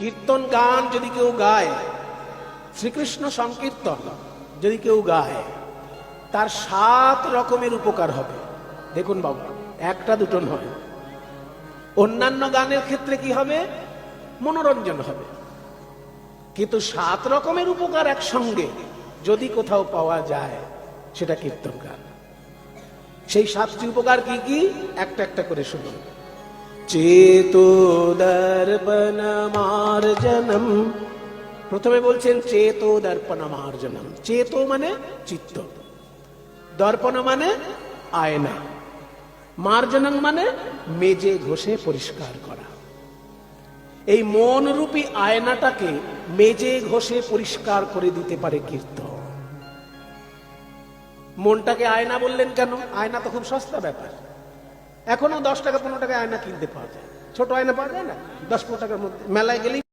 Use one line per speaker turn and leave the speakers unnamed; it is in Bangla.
কীর্তন গান যদি কেউ গায়, শ্রীকৃষ্ণ সংকীর্তন যদি কেউ গায়, তার 7 রকমের উপকার হবে। দেখুন বাবু, একটা দুটো নয়। অন্যান্য গানের ক্ষেত্রে কি হবে? মনোরঞ্জন হবে। কিন্তু 7 রকমের উপকার একসঙ্গে যদি কোথাও পাওয়া যায়, সেটা কীর্তন গান। সেই 7টি উপকার কি কি? একটা একটা করে শুনুন। চেতো দর্পণমার্জনম। প্রথমে বলছেন চেতো দর্পণমার্জনম। চেতো মানে চিত্ত, দর্পণ মানে আয়না, মার্জনম মানে মেজে ঘষে পরিষ্কার করা। এই মন রূপী আয়নাটাকে মেজে ঘষে পরিষ্কার করে দিতে পারে কীর্তন। মনটাকে আয়না বললেন কেন? আয়না তো খুব সস্তা ব্যাপার। এখনো 10 টাকা 15 টাকায় আয়না কিনতে পাওয়া যায়। ছোট আয়না পাওয়া যায় না? 10-15 টাকার মধ্যে মেলায় গেলেই